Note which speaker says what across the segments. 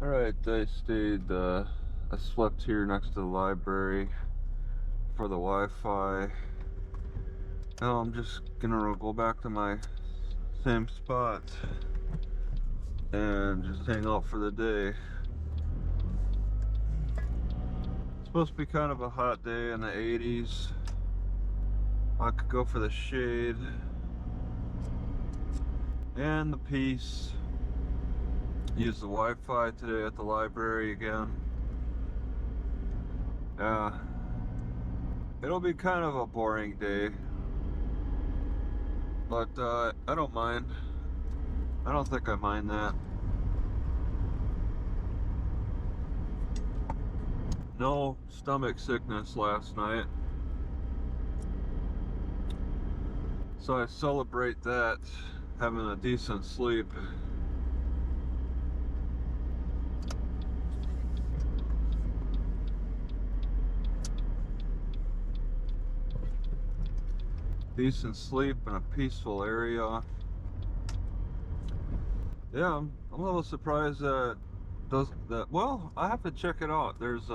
Speaker 1: Alright, I slept here next to the library for the Wi-Fi. Now I'm just gonna go back to my same spot and just hang out for the day. It's supposed to be kind of a hot day in the 80s. I could go for the shade and the peace. Use the Wi-Fi today at the library again. It'll be kind of a boring day, but I don't mind. I don't think I mind that. No stomach sickness last night, so I celebrate that, having a decent sleep. Decent sleep in a peaceful area. Yeah, I'm a little surprised that well, I have to check it out. There's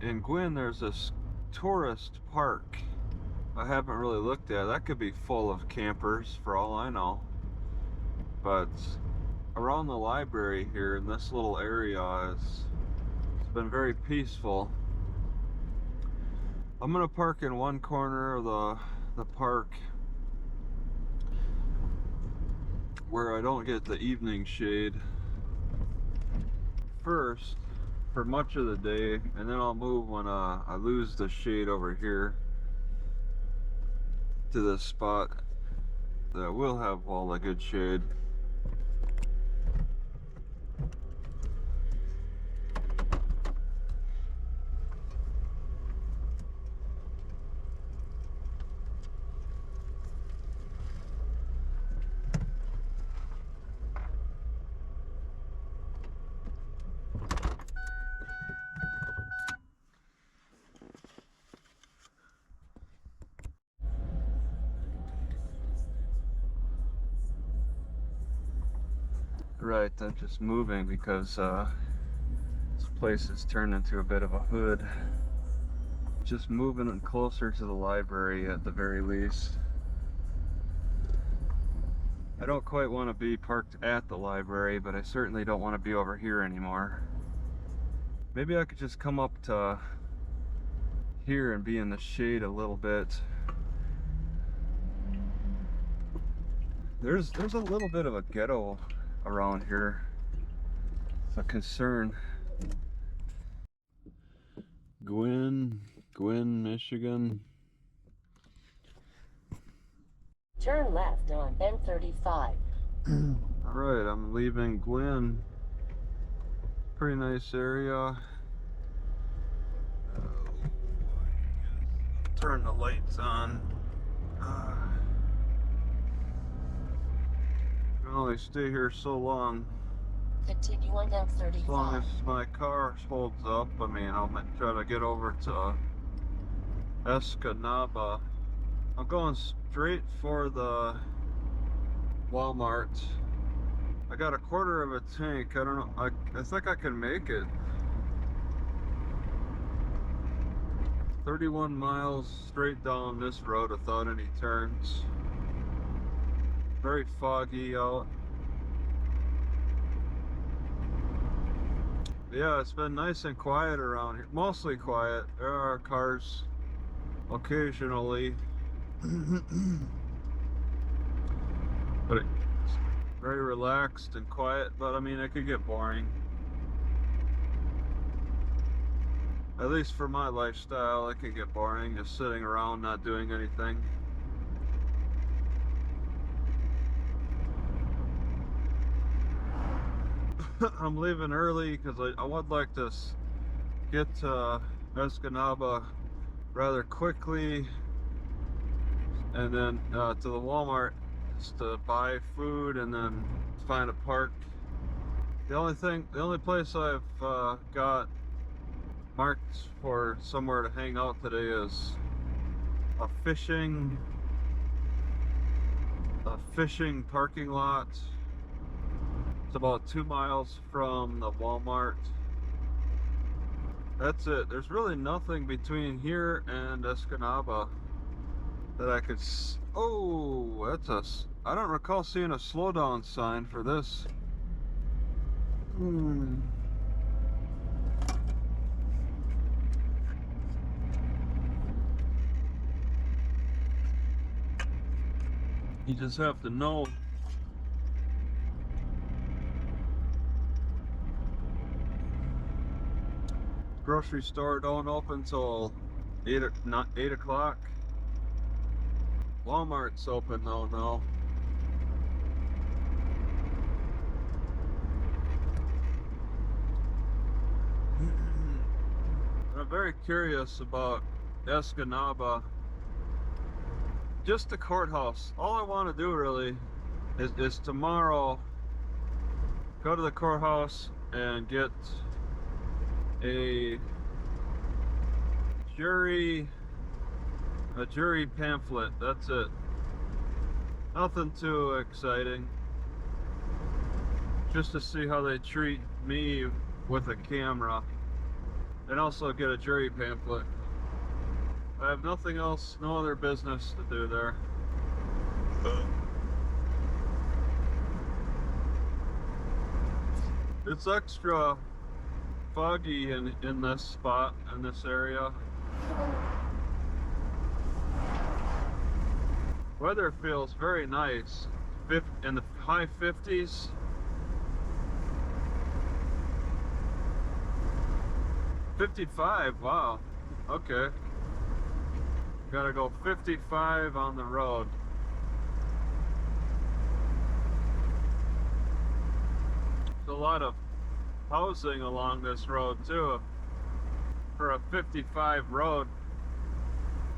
Speaker 1: in Gwinn, there's this tourist park I haven't really looked at. That could be full of campers for all I know. But around the library here in this little area, it's been very peaceful. I'm gonna park in one corner of the park where I don't get the evening shade first for much of the day, and then I'll move when I lose the shade over here to this spot that will have all the good shade. Right, I'm just moving because this place has turned into a bit of a hood. Just moving closer to the library at the very least. I don't quite want to be parked at the library, but I certainly don't want to be over here anymore. Maybe I could just come up to here and be in the shade a little bit. There's a little bit of a ghetto around here. It's a concern. Gwinn, Michigan.
Speaker 2: Turn left on N35.
Speaker 1: Alright, I'm leaving Gwinn. Pretty nice area. Turn the lights on. I can only stay here so long.
Speaker 2: Continue on N35.
Speaker 1: As long as my car holds up, I mean, I'll try to get over to Escanaba. I'm going straight for the Walmart. I got a quarter of a tank. I don't know. I think I can make it. 31 miles straight down this road without any turns. Very foggy out. Yeah, it's been nice and quiet around here. Mostly quiet. There are cars occasionally. But it's very relaxed and quiet, but I mean, it could get boring. At least for my lifestyle, it could get boring just sitting around not doing anything. I'm leaving early because I would like to get to Escanaba rather quickly, and then to the Walmart just to buy food and then find a park. The only place I've got marked for somewhere to hang out today is a fishing parking lot. It's about 2 miles from the Walmart. That's it. There's really nothing between here and Escanaba that I could oh, I don't recall seeing a slowdown sign for this. You just have to know. Grocery store don't open till 8 o'clock. Walmart's open though now. I'm very curious about Escanaba. Just the courthouse. All I want to do really is tomorrow go to the courthouse and get a jury pamphlet. That's it. Nothing too exciting. Just to see how they treat me with a camera. And also get a jury pamphlet. I have nothing else, no other business to do there. It's extra foggy in this spot, in this area. Weather feels very nice. In the high 50s. '55, wow. Okay. Gotta go 55 on the road. There's a lot of housing along this road too. For a 55 road,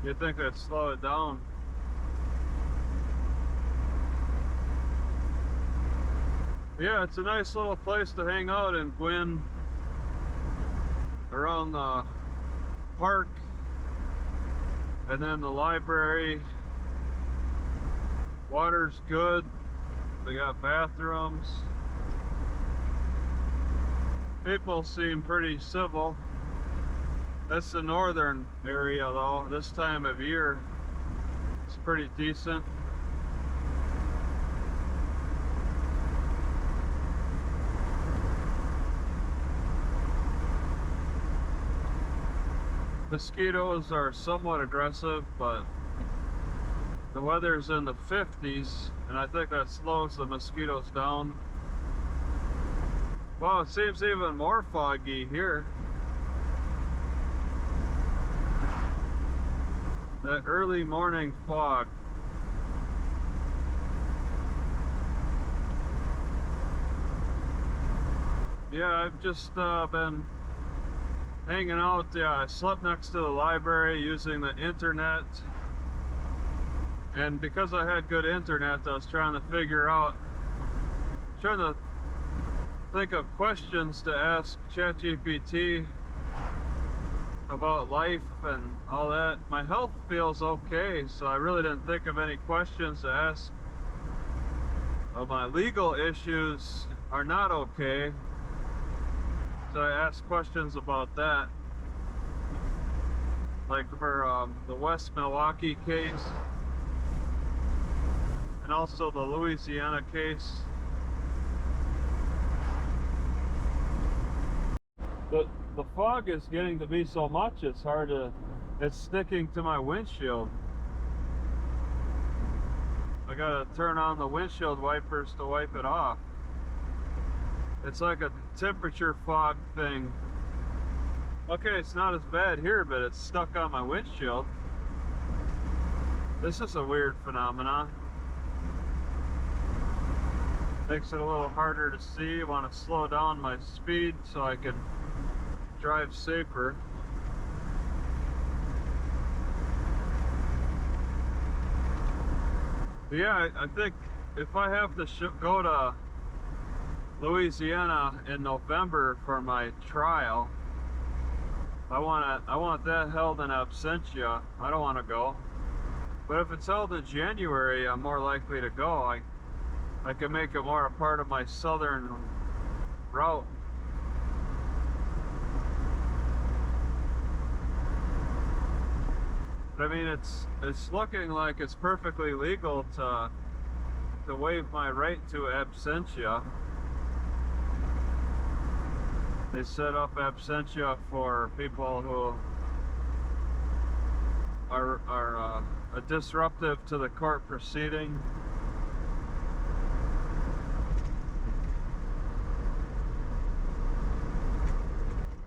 Speaker 1: you'd think they'd slow it down. Yeah, it's a nice little place to hang out in Gwinn, around the park, and then the library. Water's good. They got bathrooms. People seem pretty civil. That's the northern area though. This time of year, it's pretty decent. Mosquitoes are somewhat aggressive, but the weather's in the 50s, and I think that slows the mosquitoes down. Wow, it seems even more foggy here. That early morning fog. Yeah, I've just been hanging out. Yeah, I slept next to the library using the internet. And because I had good internet, I was trying to think of questions to ask ChatGPT about life and all that. My health feels okay, so I really didn't think of any questions to ask. My legal issues are not okay, so I asked questions about that. Like for the West Milwaukee case, and also the Louisiana case. The fog is getting to be so much, it's sticking to my windshield. I gotta turn on the windshield wipers to wipe it off. It's like a temperature fog thing. Okay, it's not as bad here, but it's stuck on my windshield. This is a weird phenomenon. Makes it a little harder to see. I want to slow down my speed so I can drive safer. But yeah, I think if I have to go to Louisiana in November for my trial, I want that held in absentia. I don't want to go. But if it's held in January, I'm more likely to go. I can make it more a part of my southern route. But I mean, it's looking like it's perfectly legal to waive my right to absentia. They set up absentia for people who are a disruptive to the court proceeding.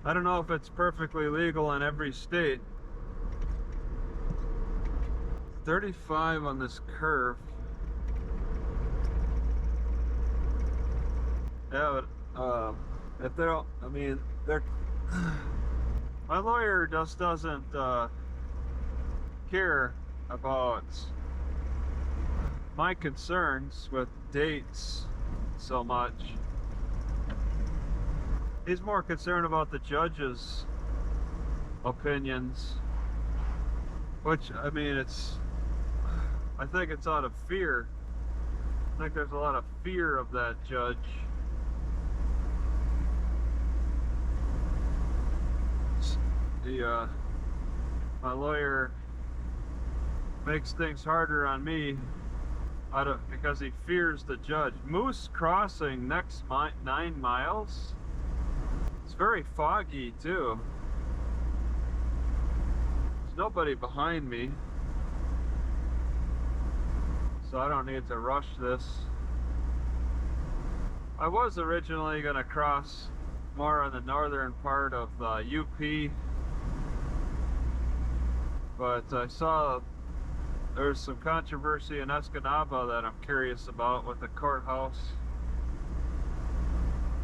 Speaker 1: I don't know if it's perfectly legal in every state. 35 on this curve. Yeah, but if they don't, I mean, they're my lawyer just doesn't care about my concerns with dates so much. He's more concerned about the judge's opinions, which, I mean, I think it's out of fear. I think there's a lot of fear of that judge. My lawyer makes things harder on me because he fears the judge. Moose Crossing, next 9 miles. It's very foggy too. There's nobody behind me, so I don't need to rush this. I was originally going to cross more on the northern part of UP, but I saw there's some controversy in Escanaba that I'm curious about with the courthouse.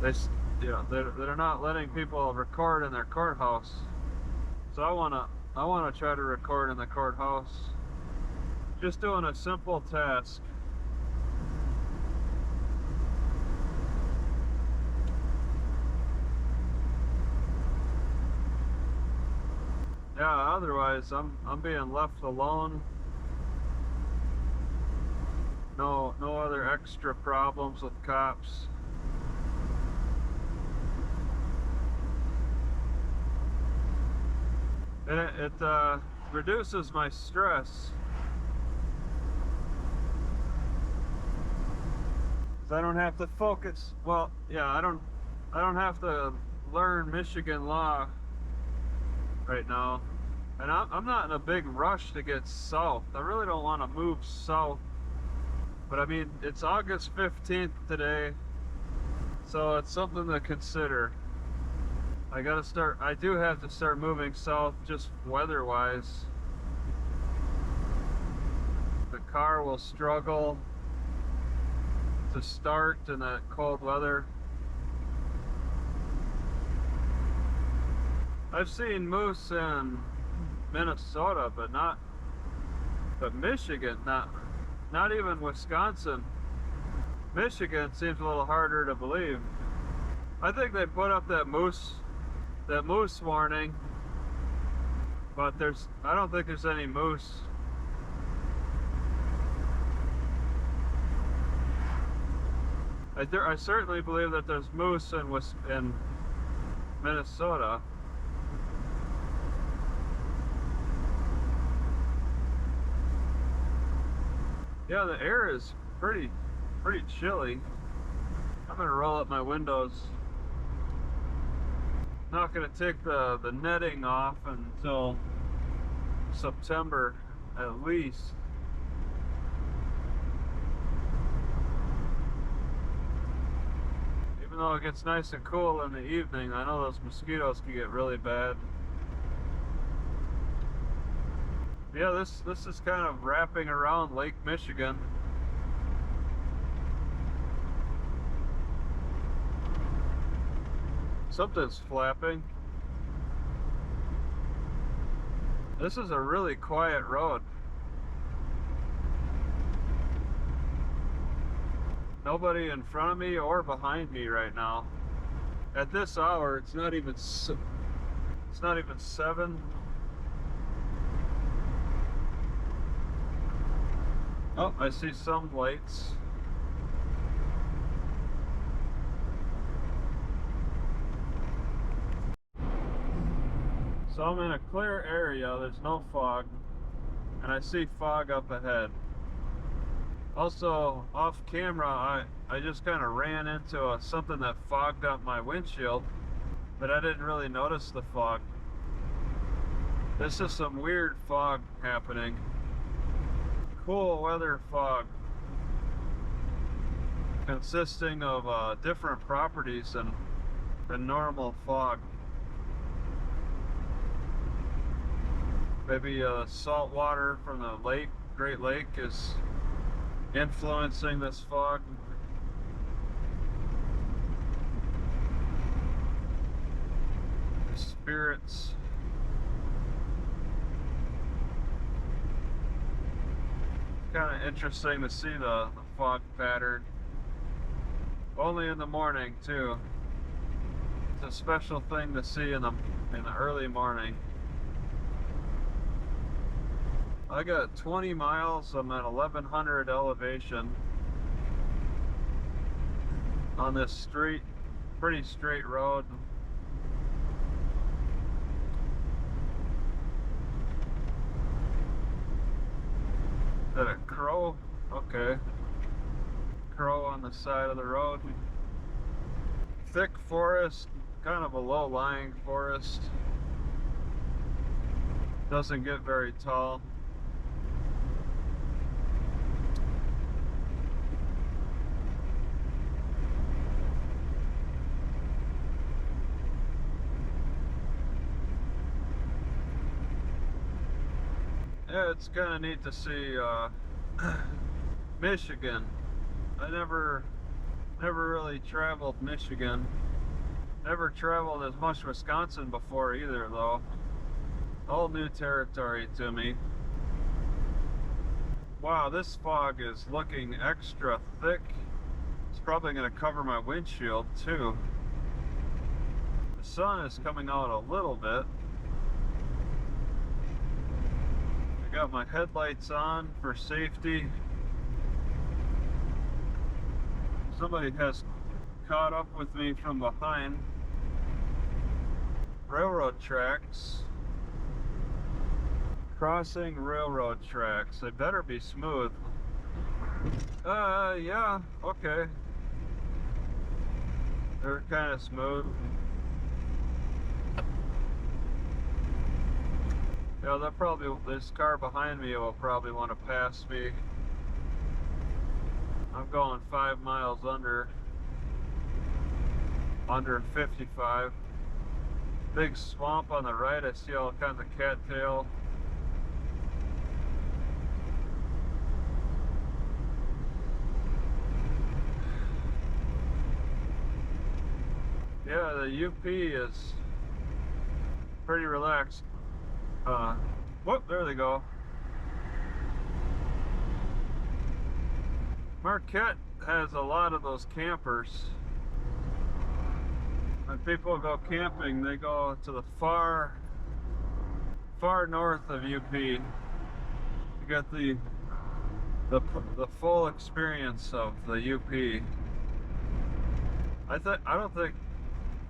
Speaker 1: They're not letting people record in their courthouse, so I wanna try to record in the courthouse. Just doing a simple task. Yeah, otherwise I'm being left alone. No other extra problems with cops. And it reduces my stress. 'Cause I don't have to focus. Well, yeah, I don't have to learn Michigan law right now. And I'm not in a big rush to get south. I really don't want to move south. But I mean, it's August 15th today, so it's something to consider. I do have to start moving south just weather-wise. The car will struggle to start in that cold weather. I've seen moose in Minnesota, but Michigan, not even Wisconsin. Michigan seems a little harder to believe. I think they put up that moose warning, but I don't think there's any moose. I certainly believe that there's moose in Minnesota. Yeah, the air is pretty chilly. I'm gonna roll up my windows. Not gonna take the netting off until September at least. Even though it gets nice and cool in the evening, I know those mosquitoes can get really bad. Yeah, this is kind of wrapping around Lake Michigan. Something's flapping. This is a really quiet road. Nobody in front of me or behind me right now. At this hour, it's not even 7. Oh, I see some lights. So I'm in a clear area, there's no fog, and I see fog up ahead. Also, off camera, I just kind of ran into something that fogged up my windshield, but I didn't really notice the fog. This is some weird fog happening. Cool weather fog, consisting of different properties than normal fog. Maybe salt water from the lake, Great Lake, is influencing this fog. The spirits. Kind of interesting to see the fog pattern. Only in the morning too. It's a special thing to see in the early morning. I got 20 miles. I'm at 1100 elevation on this pretty straight road. Is that a crow? Okay. Crow on the side of the road. Thick forest, kind of a low-lying forest. Doesn't get very tall. Yeah, it's kind of neat to see Michigan. I never really traveled Michigan. Never traveled as much Wisconsin before either, though. All new territory to me. Wow, this fog is looking extra thick. It's probably going to cover my windshield too. The sun is coming out a little bit. I got my headlights on for safety. Somebody has caught up with me from behind. Railroad tracks. Crossing railroad tracks. They better be smooth. Yeah, okay. They're kind of smooth. Yeah, this car behind me will probably want to pass me. I'm going 5 miles under 55. Big swamp on the right. I see all kinds of cattail. Yeah, the UP is pretty relaxed. Whoop, there they go. Marquette has a lot of those campers. When people go camping, they go to the far north of UP. You get the full experience of the UP.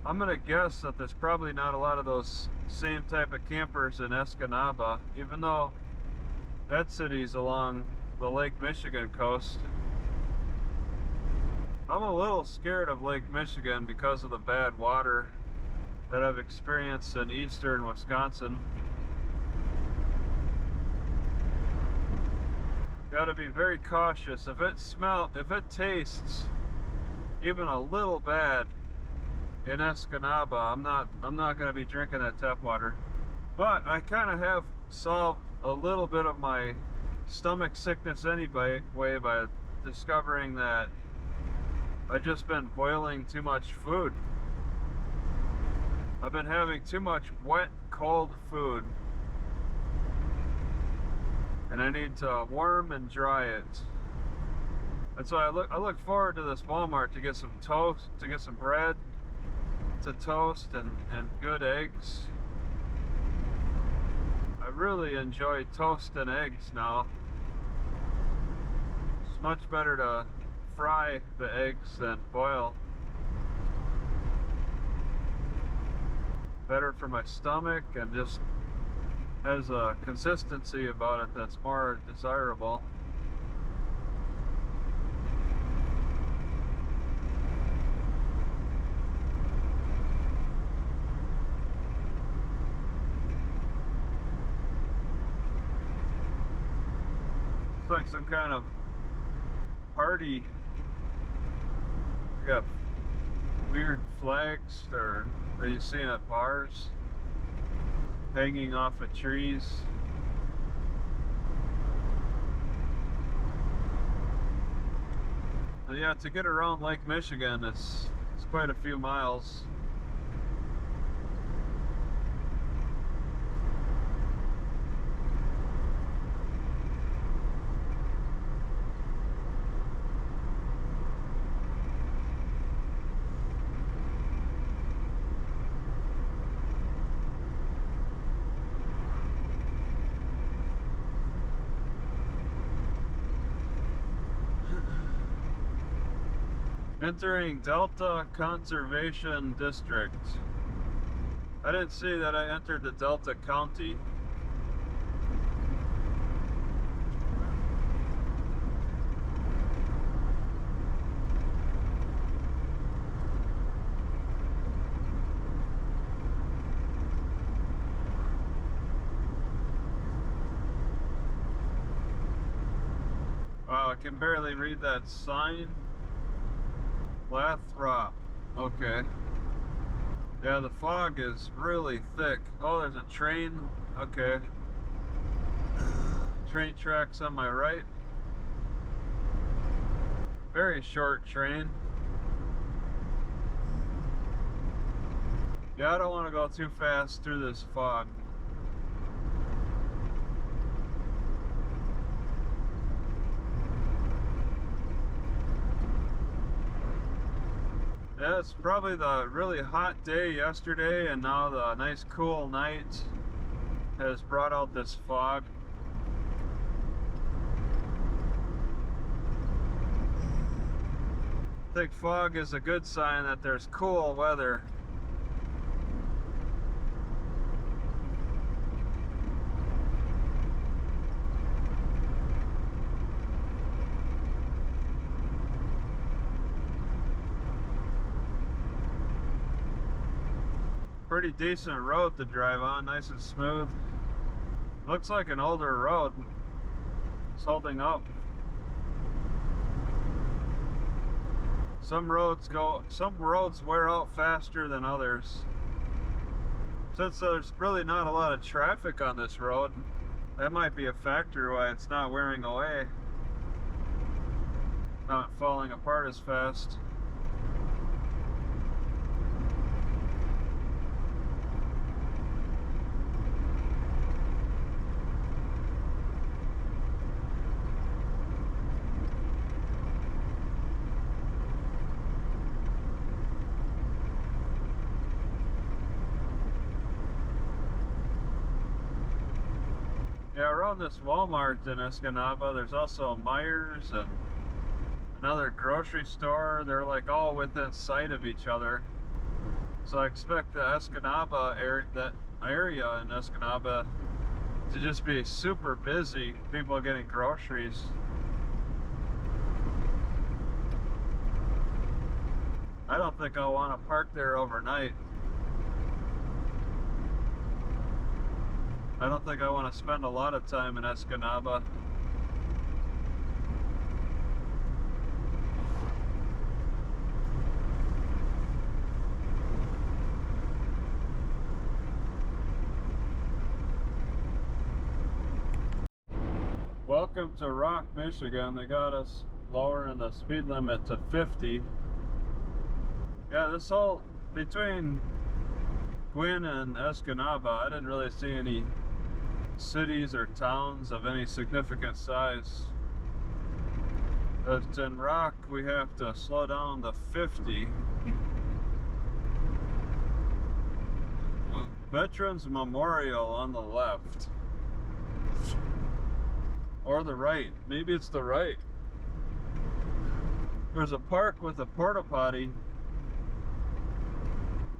Speaker 1: I'm gonna guess that there's probably not a lot of those same type of campers in Escanaba, even though that city's along the Lake Michigan coast. I'm a little scared of Lake Michigan because of the bad water that I've experienced in eastern Wisconsin. Got to be very cautious. If it tastes even a little bad in Escanaba, I'm not going to be drinking that tap water. But I kind of have solved a little bit of my stomach sickness anyway by discovering that I've just been boiling too much food. I've been having too much wet, cold food. And I need to warm and dry it. And so I look forward to this Walmart to get some toast, to get some bread, to toast, and good eggs. I really enjoy toast and eggs now. It's much better to fry the eggs than boil. better for my stomach and just has a consistency about it that's more desirable. It's like some kind of party. We got weird flags that you see at bars hanging off of trees. But yeah, to get around Lake Michigan, it's quite a few miles. Entering Delta Conservation District. I didn't see that I entered the Delta County. Wow, I can barely read that sign. Lathrop. Okay. Yeah, the fog is really thick. Oh, there's a train. Okay. Train tracks on my right. Very short train. Yeah, I don't want to go too fast through this fog. Yeah, it's probably the really hot day yesterday, and now the nice cool night has brought out this fog. I think fog is a good sign that there's cool weather. Pretty decent road to drive on, nice and smooth. Looks like an older road. It's holding up. Some roads wear out faster than others. Since there's really not a lot of traffic on this road, that might be a factor why it's not wearing away. Not falling apart as fast. Yeah, around this Walmart in Escanaba, there's also a Myers and another grocery store. They're like all within sight of each other. So I expect the Escanaba area, that area in Escanaba, to just be super busy. People getting groceries. I don't think I'll want to park there overnight. I don't think I want to spend a lot of time in Escanaba. Welcome to Rock, Michigan. They got us lowering the speed limit to 50. Yeah, this whole, between Gwinn and Escanaba, I didn't really see any cities or towns of any significant size. But in Rock, we have to slow down to 50. Veterans Memorial on the left. Or the right. Maybe it's the right. There's a park with a porta potty.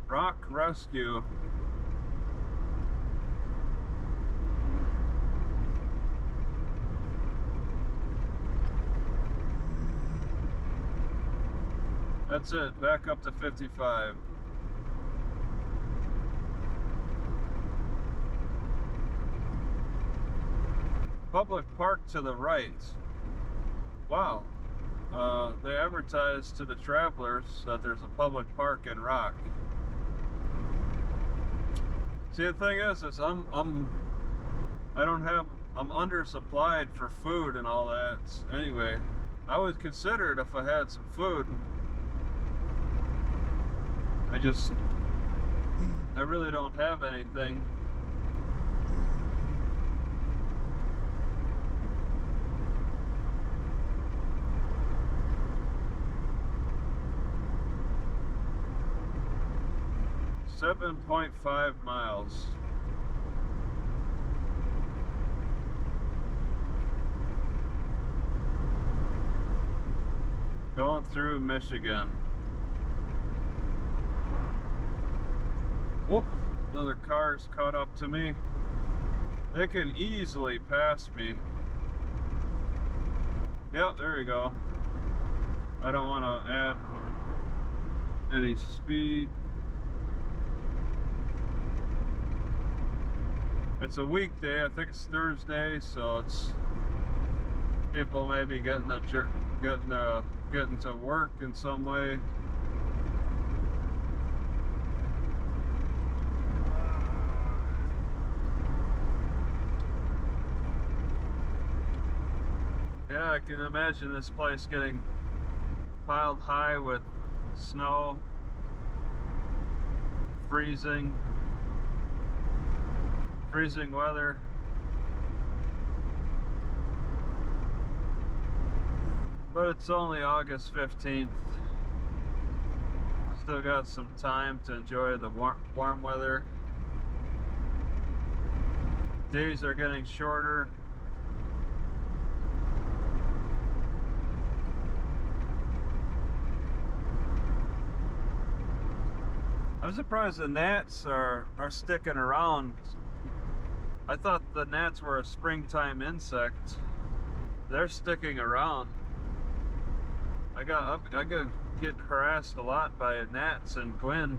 Speaker 1: Rock Rescue. That's it, back up to 55. Public park to the right. Wow. They advertise to the travelers that there's a public park in Rock. See, the thing is I'm undersupplied for food and all that. Anyway, I would consider it if I had some food. I really don't have anything. .5 miles. Going through Michigan. Whoop! Another car's caught up to me. They can easily pass me. Yep, there you go. I don't want to add any speed. It's a weekday, I think it's Thursday, so it's people maybe getting to work in some way. Yeah, I can imagine this place getting piled high with snow, freezing weather. But it's only August 15th. Still got some time to enjoy the warm weather. Days are getting shorter. I'm surprised the gnats are sticking around. I thought the gnats were a springtime insect. They're sticking around. I got getting harassed a lot by gnats in Gwinn.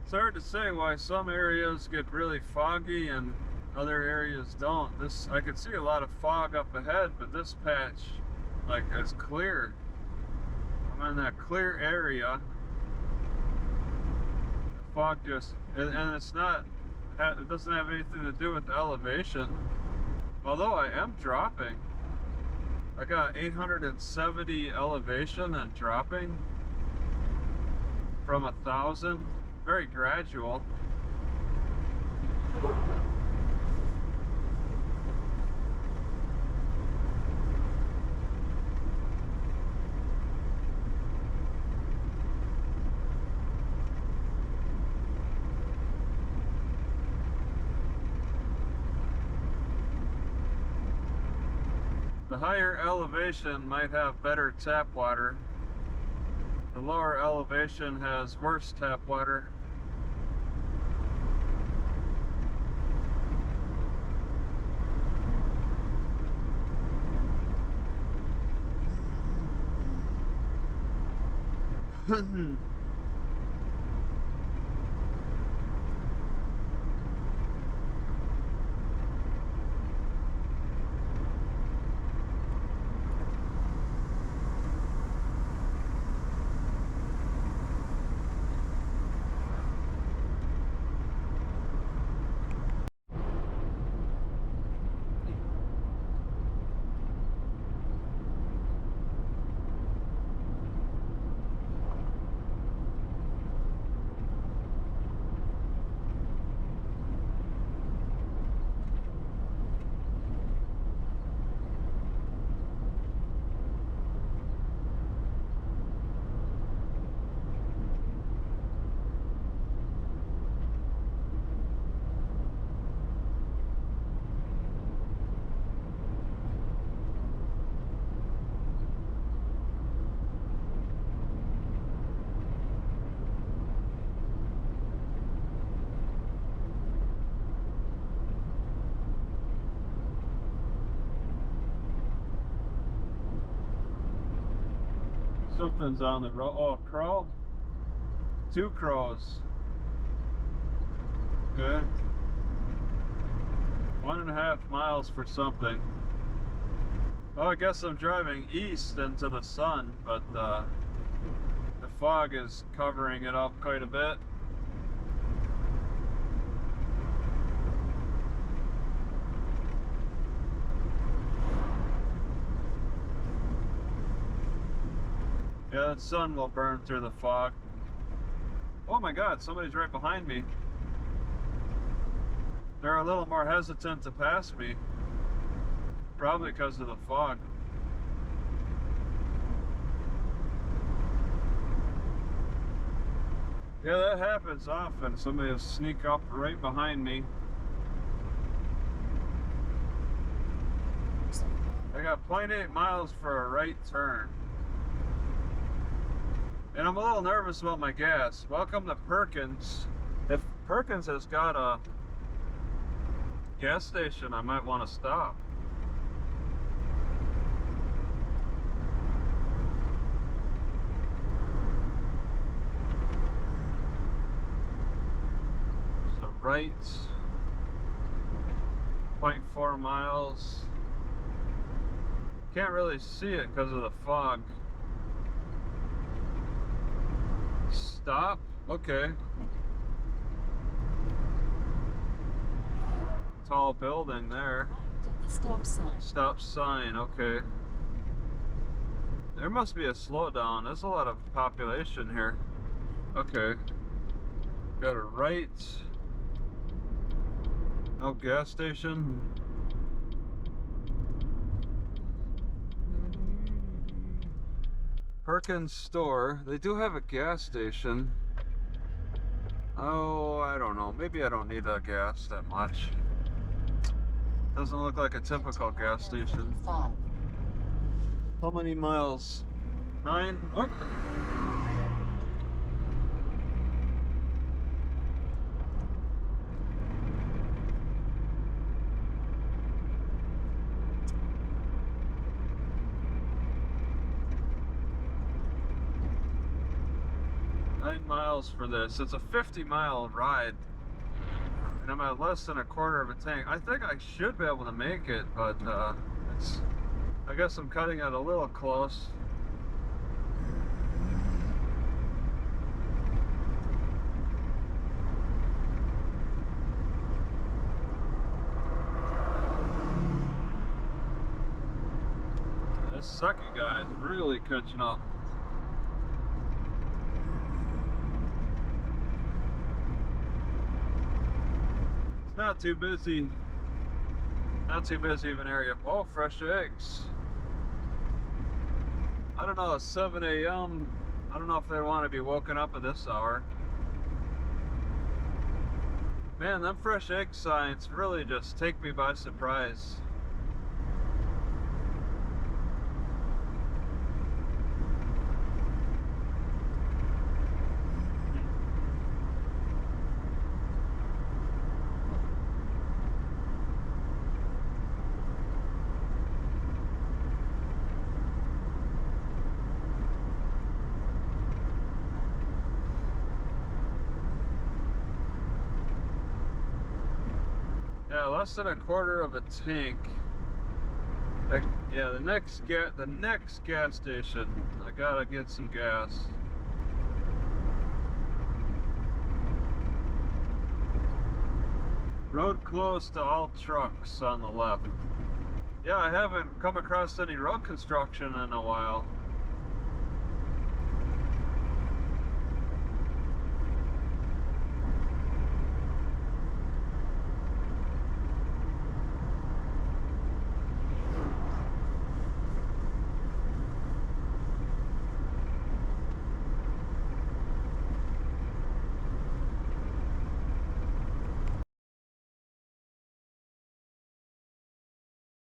Speaker 1: It's hard to say why some areas get really foggy and other areas don't. I could see a lot of fog up ahead, but this patch, like, is clear. I'm in that clear area. The fog and it's not, it doesn't have anything to do with the elevation. Although I am dropping. I got 870 elevation and dropping from 1,000. Very gradual. The higher elevation might have better tap water. The lower elevation has worse tap water. Something's on the road. Oh, a crow? 2 crows. Okay. 1.5 miles for something. Oh, I guess I'm driving east into the sun, but the fog is covering it up quite a bit. Yeah, the sun will burn through the fog. Oh my God, somebody's right behind me. They're a little more hesitant to pass me. Probably because of the fog. Yeah, that happens often. Somebody will sneak up right behind me. I got 0.8 miles for a right turn. And I'm a little nervous about my gas. Welcome to Perkins. If Perkins has got a gas station, I might want to stop. So right, 0.4 miles. Can't really see it because of the fog. Stop? Okay. Tall building there.
Speaker 2: Stop sign.
Speaker 1: Stop sign, okay. There must be a slowdown. There's a lot of population here. Okay. Got a right. No gas station. Perkins store. They do have a gas station. Oh, I don't know. Maybe I don't need that gas that much. Doesn't look like a typical gas station.
Speaker 2: 5.
Speaker 1: How many miles? 9? Oh. 9 miles for this. It's a 50-mile ride. And I'm at less than a quarter of a tank. I think I should be able to make it, but I guess I'm cutting it a little close. This second guy is really catching up. Not too busy. Not too busy of an area. Oh, fresh eggs. I don't know, it's 7 a.m. I don't know if they want to be woken up at this hour. Man, them fresh egg signs really just take me by surprise. Yeah, less than a quarter of a tank. Yeah, the next gas station. I gotta get some gas. Road closed to all trucks on the left. Yeah, I haven't come across any road construction in a while.